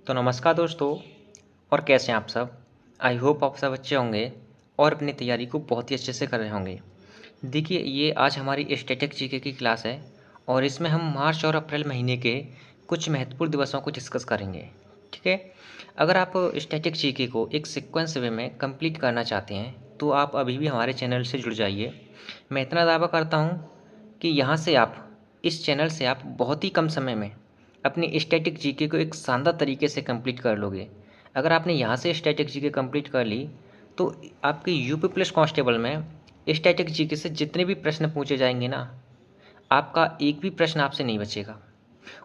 तो नमस्कार दोस्तों। और कैसे हैं आप सब। आई होप आप सब अच्छे होंगे और अपनी तैयारी को बहुत ही अच्छे से कर रहे होंगे। देखिए, ये आज हमारी स्टैटिक जीके की क्लास है और इसमें हम मार्च और अप्रैल महीने के कुछ महत्वपूर्ण दिवसों को डिस्कस करेंगे। ठीक है। अगर आप स्टैटिक जीके को एक सीक्वेंस वे में कंप्लीट करना चाहते हैं तो आप अभी भी हमारे चैनल से जुड़ जाइए। मैं इतना दावा करता हूँ कि यहाँ से आप इस चैनल से आप बहुत ही कम समय में अपनी स्टैटिक जीके को एक शानदार तरीके से कंप्लीट कर लोगे। अगर आपने यहाँ से स्टैटिक जीके कंप्लीट कर ली तो आपके यूपी प्लस कांस्टेबल में स्टैटिक जीके से जितने भी प्रश्न पूछे जाएंगे ना, आपका एक भी प्रश्न आपसे नहीं बचेगा।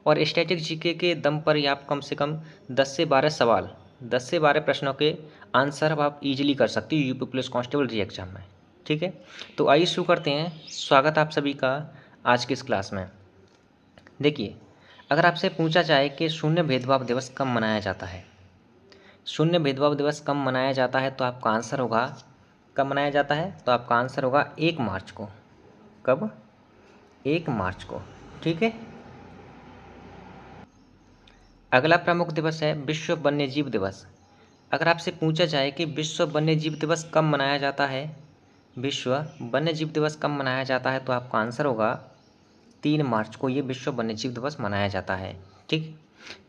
और स्टैटिक जीके के दम पर ही आप कम से कम 10 से 12 सवाल, 10 से 12 प्रश्नों के आंसर अब आप इजीली कर सकते हो यूपी पुलिस कांस्टेबल री एग्जाम में। ठीक है। तो आइए शुरू करते हैं। स्वागत आप सभी का आज की इस क्लास में। देखिए, अगर आपसे पूछा जाए कि शून्य भेदभाव दिवस कब मनाया जाता है, शून्य भेदभाव दिवस कब मनाया जाता है तो आपका आंसर होगा, कब मनाया जाता है तो आपका आंसर होगा 1 मार्च को। कब? 1 मार्च को। ठीक है। अगला प्रमुख दिवस है विश्व वन्यजीव दिवस। अगर आपसे पूछा जाए कि विश्व वन्यजीव दिवस कब मनाया जाता है, विश्व वन्यजीव दिवस कब मनाया जाता है तो आपका आंसर होगा 3 मार्च को ये विश्व वन्यजीव दिवस मनाया जाता है। ठीक।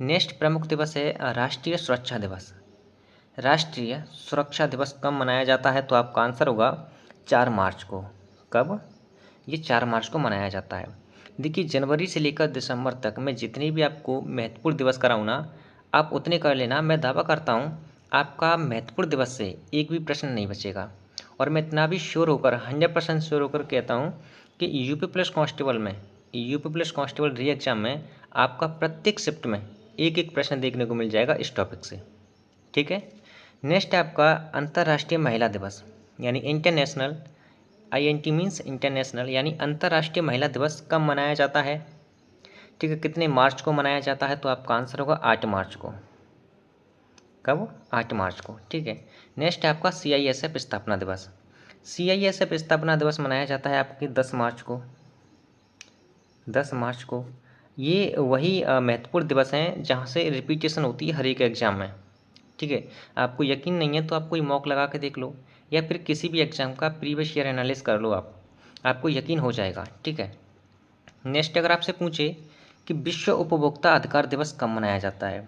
नेक्स्ट प्रमुख दिवस है राष्ट्रीय सुरक्षा दिवस। राष्ट्रीय सुरक्षा दिवस कब मनाया जाता है तो आपका आंसर होगा 4 मार्च को। कब? ये 4 मार्च को मनाया जाता है। देखिए, जनवरी से लेकर दिसंबर तक मैं जितने भी आपको महत्वपूर्ण दिवस कराऊँ ना, आप उतने कर लेना। मैं दावा करता हूँ आपका महत्वपूर्ण दिवस से एक भी प्रश्न नहीं बचेगा। और मैं इतना भी श्योर होकर 100% श्योर होकर कहता हूँ कि यूपी प्लस कांस्टेबल में, यूपी प्लस कांस्टेबल री एग्जाम में आपका प्रत्येक शिफ्ट में एक एक प्रश्न देखने को मिल जाएगा इस टॉपिक से। ठीक है। नेक्स्ट है आपका अंतर्राष्ट्रीय महिला दिवस, यानी इंटरनेशनल, INT मीन्स इंटरनेशनल, यानी अंतर्राष्ट्रीय महिला दिवस कब मनाया जाता है। ठीक है। कितने मार्च को मनाया जाता है तो आपका आंसर होगा 8 मार्च को। कब? 8 मार्च को। ठीक है। नेक्स्ट है आपका CISF स्थापना दिवस। CISF स्थापना दिवस मनाया जाता है आपकी 10 मार्च को। 10 मार्च को। ये वही महत्वपूर्ण दिवस हैं जहाँ से रिपीटेशन होती है हर एक एग्जाम में। ठीक है। आपको यकीन नहीं है तो आप कोई मॉक लगा के देख लो या फिर किसी भी एग्जाम का प्रीवियस ईयर एनालिस कर लो, आपको यकीन हो जाएगा। ठीक है। नेक्स्ट अगर आपसे पूछे कि विश्व उपभोक्ता अधिकार दिवस कब मनाया जाता है,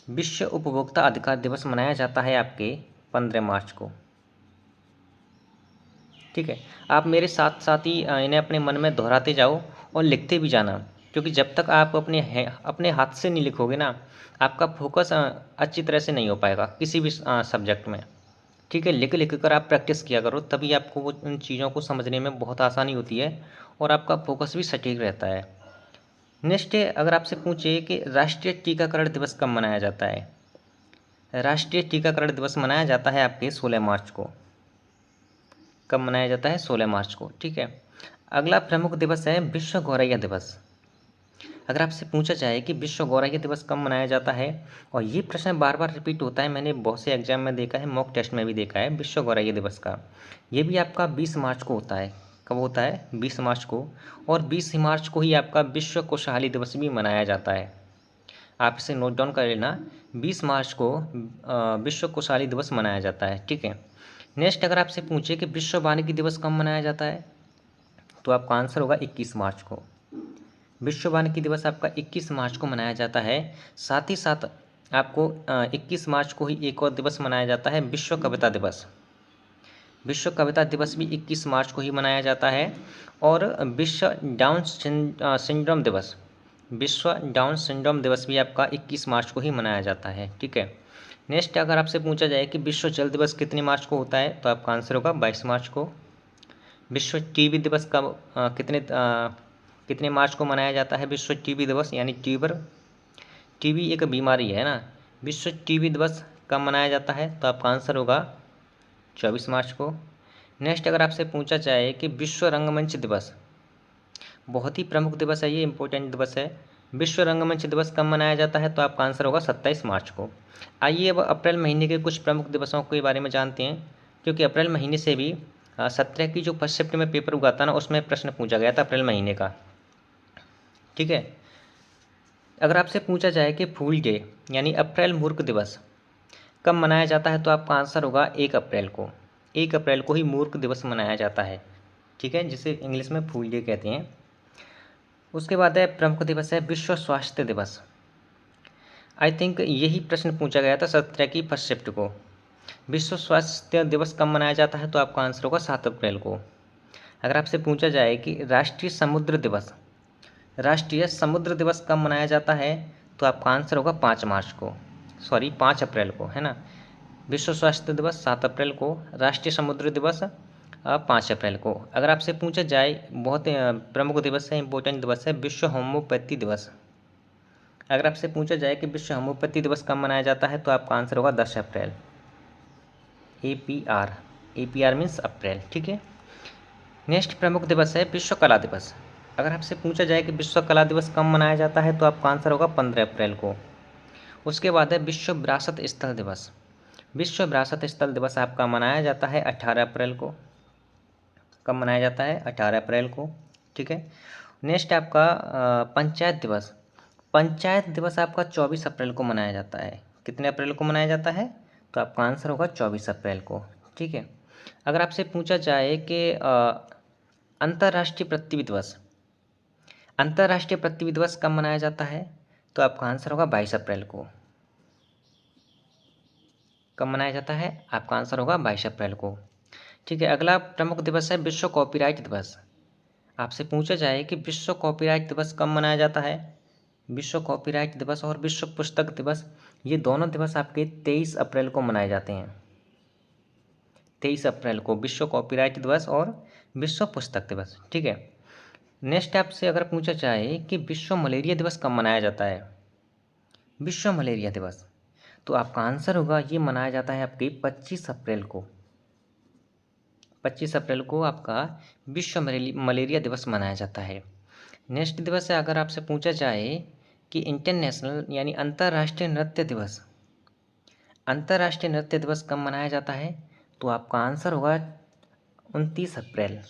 विश्व उपभोक्ता अधिकार दिवस मनाया जाता है आपके 15 मार्च को। ठीक है। आप मेरे साथ साथ ही इन्हें अपने मन में दोहराते जाओ और लिखते भी जाना, क्योंकि जब तक आप अपने हाथ से नहीं लिखोगे ना, आपका फोकस अच्छी तरह से नहीं हो पाएगा किसी भी सब्जेक्ट में। ठीक है। लिख लिख कर आप प्रैक्टिस किया करो, तभी आपको वो उन चीज़ों को समझने में बहुत आसानी होती है और आपका फोकस भी सटीक रहता है। नेक्स्ट है, अगर आपसे पूछे कि राष्ट्रीय टीकाकरण दिवस कब मनाया जाता है, राष्ट्रीय टीकाकरण दिवस मनाया जाता है आपके 16 मार्च को। कब मनाया जाता है? 16 मार्च को। ठीक है। अगला प्रमुख दिवस है विश्व गौरैया दिवस। अगर आपसे पूछा जाए कि विश्व गौरैया दिवस कब मनाया जाता है, और ये प्रश्न बार बार रिपीट होता है, मैंने बहुत से एग्जाम में देखा है, मॉक टेस्ट में भी देखा है विश्व गौरैया दिवस का। ये भी आपका 20 मार्च को होता है। कब होता है? 20 मार्च को। और 20 मार्च को ही आपका विश्व खुशहाली दिवस भी मनाया जाता है। आप इसे नोट डाउन कर लेना, 20 मार्च को विश्व खुशहाली दिवस मनाया जाता है। ठीक है। नेक्स्ट अगर आपसे पूछे कि विश्व वानिकी दिवस कब मनाया जाता है, तो आपका आंसर होगा 21 मार्च को। विश्व वानिकी दिवस आपका 21 मार्च को मनाया जाता है। साथ ही साथ आपको 21 मार्च को ही एक और दिवस मनाया जाता है, विश्व कविता दिवस। विश्व कविता दिवस भी 21 मार्च को ही मनाया जाता है। और विश्व डाउन सिंड्रोम दिवस, विश्व डाउन सिंड्रोम दिवस भी आपका 21 मार्च को ही मनाया जाता है। ठीक है। नेक्स्ट अगर आपसे पूछा जाए कि विश्व जल दिवस कितने मार्च को होता है, तो आपका आंसर होगा 22 मार्च को। विश्व टीबी दिवस कब कितने मार्च को मनाया जाता है, विश्व टीबी दिवस, यानी टीबी एक बीमारी है ना। विश्व टीबी दिवस कब मनाया जाता है, तो आपका आंसर होगा 24 मार्च को। नेक्स्ट अगर आपसे पूछा जाए कि विश्व रंगमंच दिवस, बहुत ही प्रमुख दिवस है, ये इंपॉर्टेंट दिवस है, विश्व रंगमंच दिवस कब मनाया जाता है, तो आपका आंसर होगा 27 मार्च को। आइए अब अप्रैल महीने के कुछ प्रमुख दिवसों के बारे में जानते हैं, क्योंकि अप्रैल महीने से भी 17 की जो फर्स्ट शिफ्ट में पेपर हुआ था ना, उसमें प्रश्न पूछा गया था अप्रैल महीने का। ठीक है। अगर आपसे पूछा जाए कि फूल डे यानी अप्रैल मूर्ख दिवस कब मनाया जाता है, तो आपका आंसर होगा 1 अप्रैल को। 1 अप्रैल को ही मूर्ख दिवस मनाया जाता है, ठीक है, जिसे इंग्लिश में फूल डे कहते हैं। उसके बाद है प्रमुख दिवस है विश्व स्वास्थ्य दिवस। आई थिंक यही प्रश्न पूछा गया था 17 की 1 शिफ्ट को। विश्व स्वास्थ्य दिवस कब मनाया जाता है, तो आपका आंसर होगा 7 अप्रैल को। अगर आपसे पूछा जाए कि राष्ट्रीय समुद्र दिवस कब मनाया जाता है, तो आपका आंसर होगा 5 मार्च को, सॉरी 5 अप्रैल को, है ना। विश्व स्वास्थ्य दिवस 7 अप्रैल को, राष्ट्रीय समुद्र दिवस 5 अप्रैल को। अगर आपसे पूछा जाए बहुत प्रमुख दिवस है, इंपॉर्टेंट दिवस है विश्व होम्योपैथी दिवस। अगर आपसे पूछा जाए कि विश्व होम्योपैथी दिवस कब मनाया जाता है, तो आपका आंसर होगा 10 अप्रैल। APR मीन्स अप्रैल, ठीक है। नेक्स्ट प्रमुख दिवस है विश्व कला दिवस। अगर आपसे पूछा जाए कि विश्व कला दिवस कब मनाया जाता है, तो आपका आंसर होगा 15 अप्रैल को। उसके बाद है विश्व विरासत स्थल दिवस। विश्व विरासत स्थल दिवस आपका मनाया जाता है 18 अप्रैल को। कब मनाया जाता है? 18 अप्रैल को, ठीक है। नेक्स्ट आपका पंचायत दिवस। पंचायत दिवस आपका 24 अप्रैल को मनाया जाता है। कितने अप्रैल को मनाया जाता है? तो आपका आंसर होगा 24 अप्रैल को, ठीक है। अगर आपसे पूछा जाए कि अंतर्राष्ट्रीय पृथ्वी दिवस, अंतर्राष्ट्रीय पृथ्वी दिवस कब मनाया जाता है, तो आपका आंसर होगा 22 अप्रैल को। कब मनाया जाता है? आपका आंसर होगा 22 अप्रैल को, ठीक है। अगला प्रमुख दिवस है विश्व कॉपीराइट दिवस। आपसे पूछा जाए कि विश्व कॉपीराइट दिवस कब मनाया जाता है, विश्व कॉपीराइट दिवस और विश्व पुस्तक दिवस, ये दोनों दिवस आपके 23 अप्रैल को मनाए जाते हैं। 23 अप्रैल को विश्व कॉपीराइट दिवस और विश्व पुस्तक दिवस, ठीक है। नेक्स्ट आपसे अगर पूछा जाए कि विश्व मलेरिया दिवस कब मनाया जाता है, विश्व मलेरिया दिवस, तो आपका आंसर होगा ये मनाया जाता है आपके 25 अप्रैल को। 25 अप्रैल को आपका विश्व मलेरिया दिवस मनाया जाता है। नेक्स्ट दिवस है, अगर आपसे पूछा जाए कि इंटरनेशनल यानी अंतर्राष्ट्रीय नृत्य दिवस, अंतर्राष्ट्रीय नृत्य दिवस कब मनाया जाता है, तो आपका आंसर होगा 29 अप्रैल।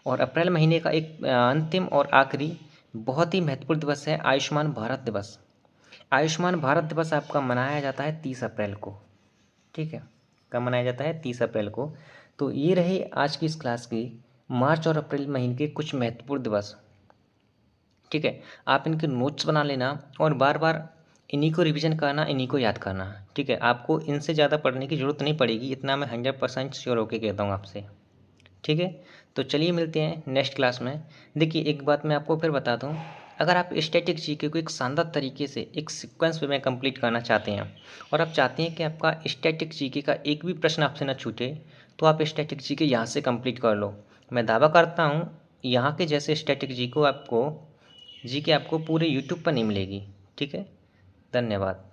और अप्रैल महीने का एक अंतिम और आखिरी बहुत ही महत्वपूर्ण दिवस है आयुष्मान भारत दिवस। आयुष्मान भारत दिवस आपका मनाया जाता है 30 अप्रैल को, ठीक है। कब मनाया जाता है? 30 अप्रैल को। तो ये रहे आज की इस क्लास की मार्च और अप्रैल महीने के कुछ महत्वपूर्ण दिवस, ठीक है। आप इनके नोट्स बना लेना और बार बार इन्हीं को रिवीजन करना, इन्हीं को याद करना, ठीक है। आपको इनसे ज़्यादा पढ़ने की ज़रूरत नहीं पड़ेगी, इतना मैं 100% श्योर होकर कहता हूँ आपसे, ठीक है। तो चलिए मिलते हैं नेक्स्ट क्लास में। देखिए एक बात मैं आपको फिर बता दूं, अगर आप स्टैटिक जीके को एक शानदार तरीके से एक सीक्वेंस वे में कंप्लीट करना चाहते हैं और आप चाहते हैं कि आपका स्टैटिक जीके का एक भी प्रश्न आपसे ना छूटे, तो आप स्टैटिक जीके यहाँ से कंप्लीट कर लो। मैं दावा करता हूँ यहाँ के जैसे स्टैटिक जीके आपको पूरे यूट्यूब पर नहीं मिलेगी, ठीक है। धन्यवाद।